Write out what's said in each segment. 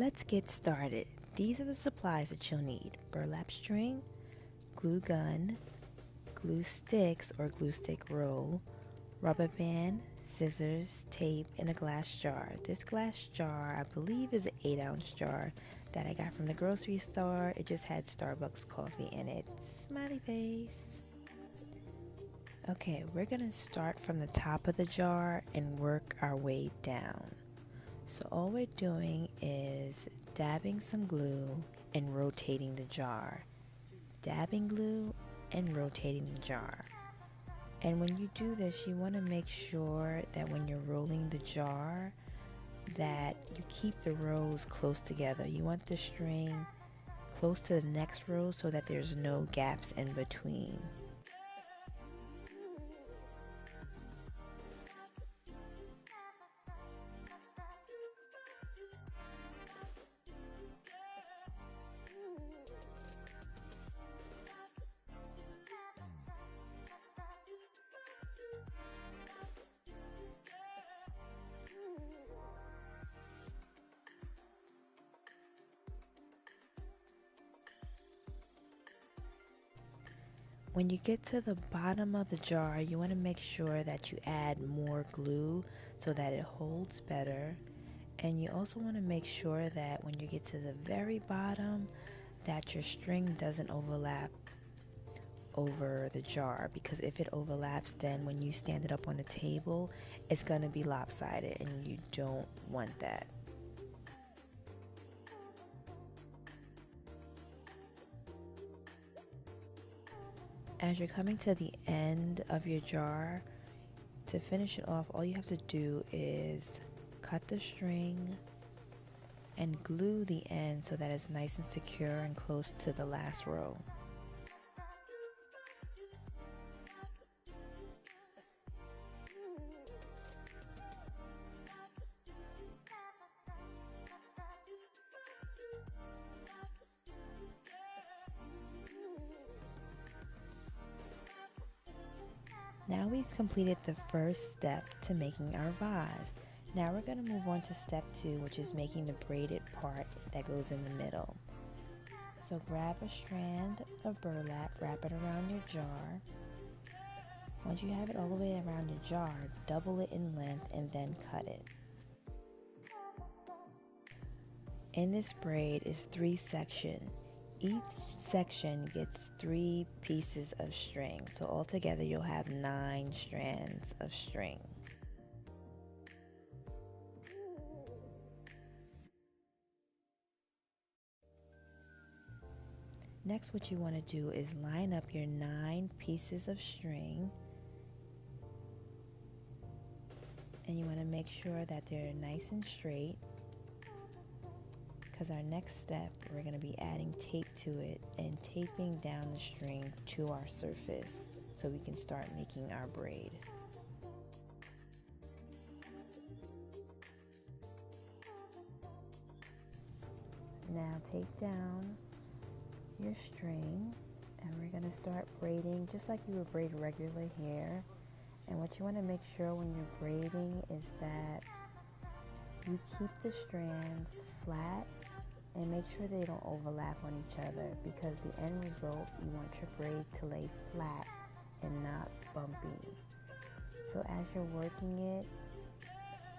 Let's get started. These are the supplies that you'll need: burlap string, glue gun, glue sticks or glue stick roll, rubber band, scissors, tape, and a glass jar. This glass jar, I believe, is an 8-ounce jar that I got from the grocery store. It just had Starbucks coffee in it. Smiley face. Okay, we're gonna start from the top of the jar and work our way down. So all we're doing is dabbing some glue and rotating the jar. Dabbing glue and rotating the jar. And when you do this, you want to make sure that when you're rolling the jar that you keep the rows close together. You want the string close to the next row so that there's no gaps in between. When you get to the bottom of the jar, you want to make sure that you add more glue so that it holds better. And you also want to make sure that when you get to the very bottom, that your string doesn't overlap over the jar, because if it overlaps, then when you stand it up on the table, it's going to be lopsided and you don't want that. As you're coming to the end of your jar, to finish it off, all you have to do is cut the string and glue the end so that it's nice and secure and close to the last row. Now we've completed the first step to making our vase. Now we're going to move on to step 2, which is making the braided part that goes in the middle. So grab a strand of burlap, wrap it around your jar. Once you have it all the way around your jar, double it in length and then cut it. In this braid is 3 sections. Each section gets 3 pieces of string, so altogether you'll have 9 strands of string. Next, what you want to do is line up your 9 pieces of string, and you want to make sure that they're nice and straight, because our next step, we're going to be adding tape to it and taping down the string to our surface so we can start making our braid. Now tape down your string and we're going to start braiding just like you would braid regular hair. And what you want to make sure when you're braiding is that you keep the strands flat and make sure they don't overlap on each other, because the end result, you want your braid to lay flat and not bumpy. So as you're working it,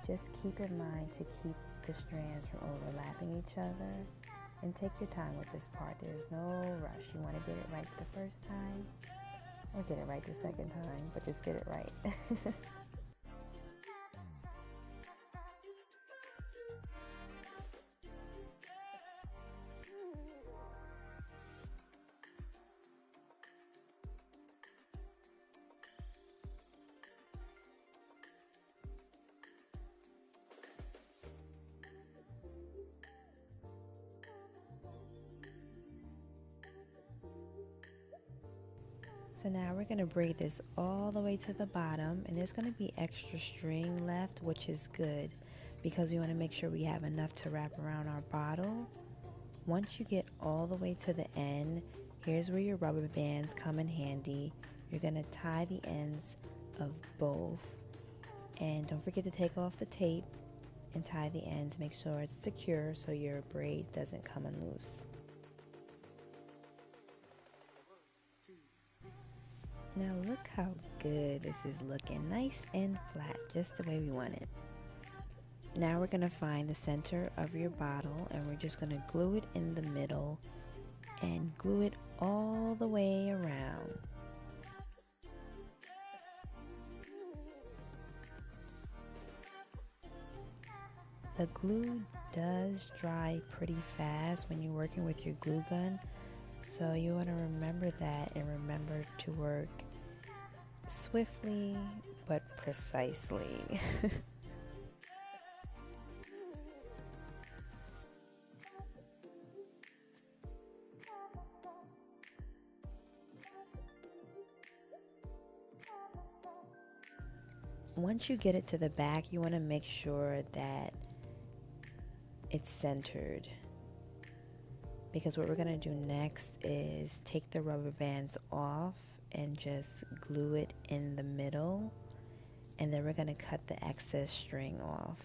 just keep in mind to keep the strands from overlapping each other, and take your time with this part. There's no rush. You want to get it right the first time or get it right the second time, but just get it right. So now we're going to braid this all the way to the bottom, and there's going to be extra string left, which is good because we want to make sure we have enough to wrap around our bottle. Once you get all the way to the end, here's where your rubber bands come in handy. You're going to tie the ends of both, and don't forget to take off the tape. and tie the ends. Make sure it's secure so your braid doesn't come unloose. Now look how good this is looking, nice and flat, just the way we want it. Now we're going to find the center of your bottle and we're just going to glue it in the middle and glue it all the way around. The glue does dry pretty fast when you're working with your glue gun, so you want to remember that and remember to work swiftly but precisely. Once you get it to the back, you want to make sure that it's centered, because what we're going to do next is take the rubber bands off and just glue it in the middle, and then we're going to cut the excess string off.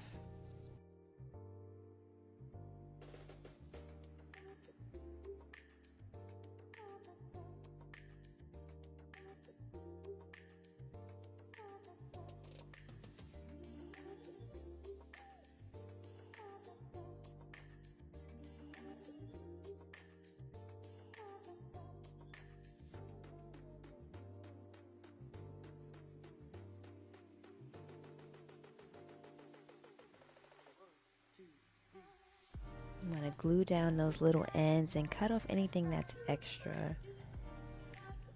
You want to glue down those little ends and cut off anything that's extra.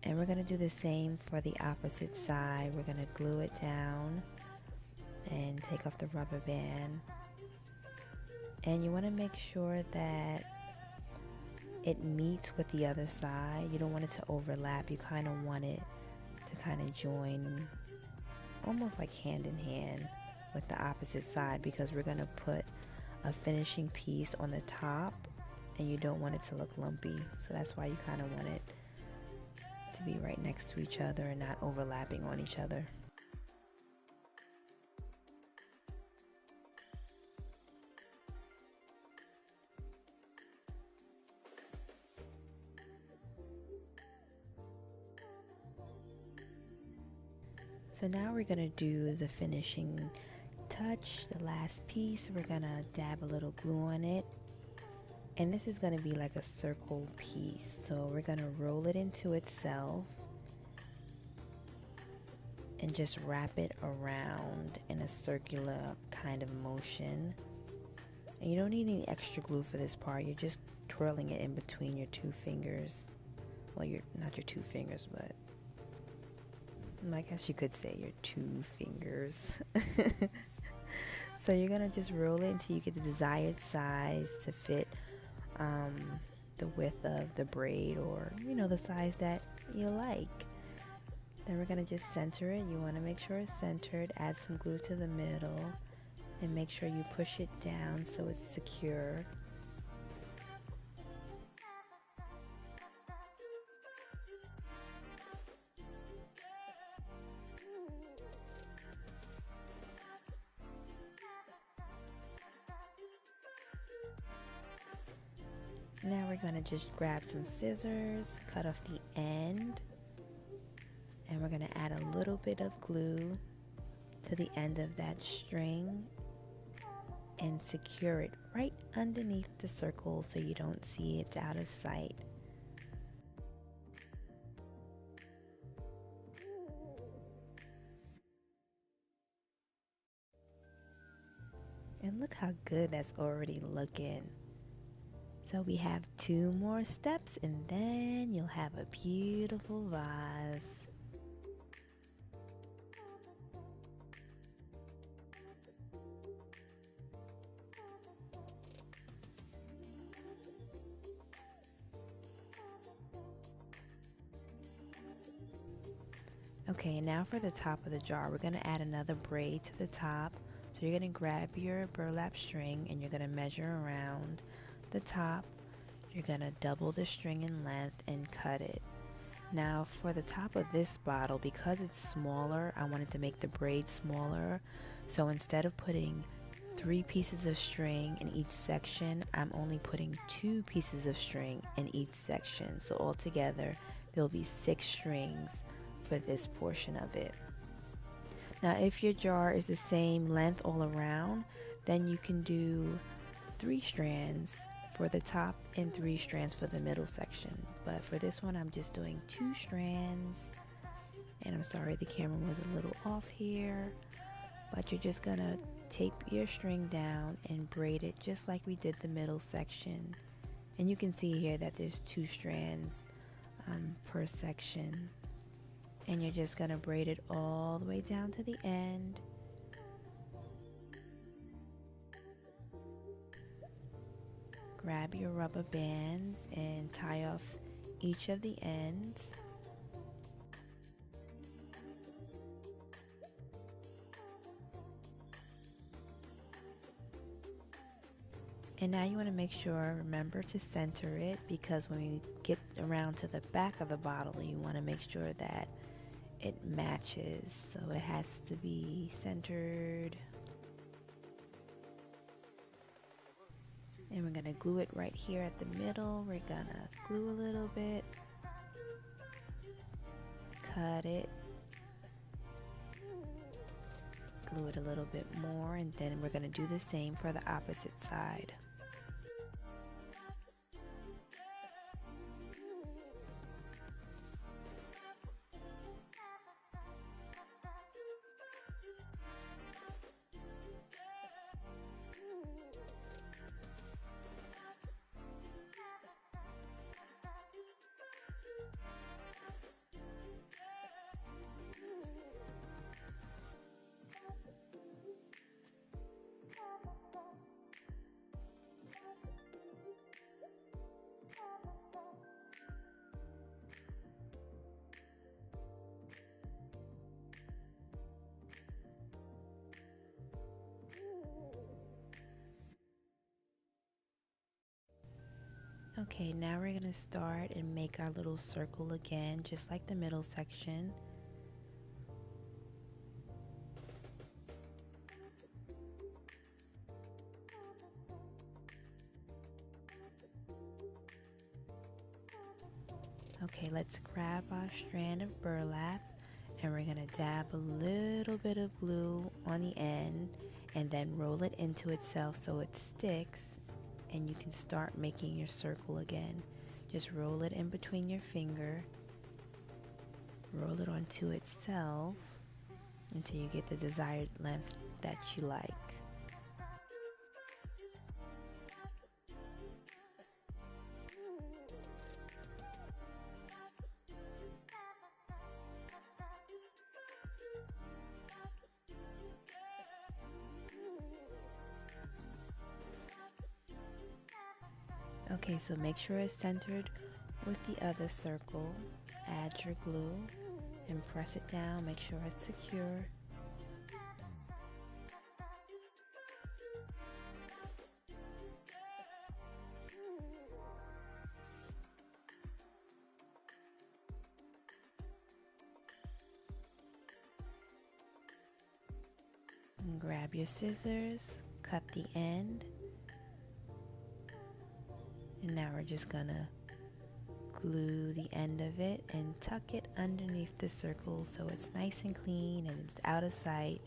And we're going to do the same for the opposite side. We're going to glue it down and take off the rubber band. And you want to make sure that it meets with the other side. You don't want it to overlap. You kind of want it to kind of join almost like hand in hand with the opposite side, because we're going to put a finishing piece on the top and you don't want it to look lumpy. So that's why you kind of want it to be right next to each other and not overlapping on each other. So now we're going to do the finishing touch, the last piece. We're going to dab a little glue on it. And this is going to be like a circle piece. So we're going to roll it into itself and just wrap it around in a circular kind of motion. And you don't need any extra glue for this part. You're just twirling it in between your two fingers. Well, not your two fingers, but I guess you could say your two fingers. So you're going to just roll it until you get the desired size to fit the width of the braid, or the size that you like. Then we're going to just center it. You want to make sure it's centered. Add some glue to the middle and make sure you push it down so it's secure. Now we're going to just grab some scissors, cut off the end, and we're going to add a little bit of glue to the end of that string and secure it right underneath the circle so you don't see it's out of sight. And look how good that's already looking. So we have 2 more steps and then you'll have a beautiful vase. Okay, now for the top of the jar, we're going to add another braid to the top. So you're going to grab your burlap string and you're going to measure around the top. You're going to double the string in length and cut it. Now for the top of this bottle, because it's smaller, I wanted to make the braid smaller. So instead of putting 3 pieces of string in each section, I'm only putting 2 pieces of string in each section. So altogether, there'll be 6 strings for this portion of it. Now, if your jar is the same length all around, then you can do 3 strands for the top and 3 strands for the middle section. But for this one, I'm just doing 2 strands. And I'm sorry the camera was a little off here, but you're just gonna tape your string down and braid it just like we did the middle section. And you can see here that there's 2 strands per section. And you're just gonna braid it all the way down to the end. Grab your rubber bands and tie off each of the ends. And now you want to make sure, remember to center it, because when you get around to the back of the bottle, you want to make sure that it matches. So it has to be centered. And we're going to glue it right here at the middle. We're going to glue a little bit. Cut it. Glue it a little bit more, and then we're going to do the same for the opposite side. Okay, now we're going to start and make our little circle again, just like the middle section. Okay, let's grab our strand of burlap, and we're going to dab a little bit of glue on the end and then roll it into itself so it sticks. And you can start making your circle again. Just roll it in between your finger, roll it onto itself until you get the desired length that you like. Okay, so make sure it's centered with the other circle. Add your glue and press it down. Make sure it's secure. And grab your scissors, cut the end. And now we're just gonna glue the end of it and tuck it underneath the circle so it's nice and clean and it's out of sight.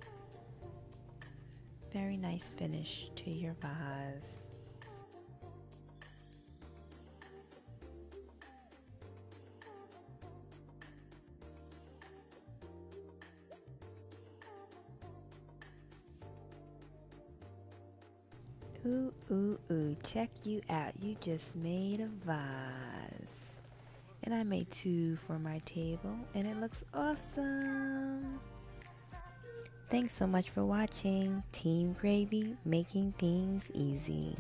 Very nice finish to your vase. Ooh, ooh, ooh, check you out. You just made a vase. And I made 2 for my table, and it looks awesome. Thanks so much for watching. Team Gravy, making things easy.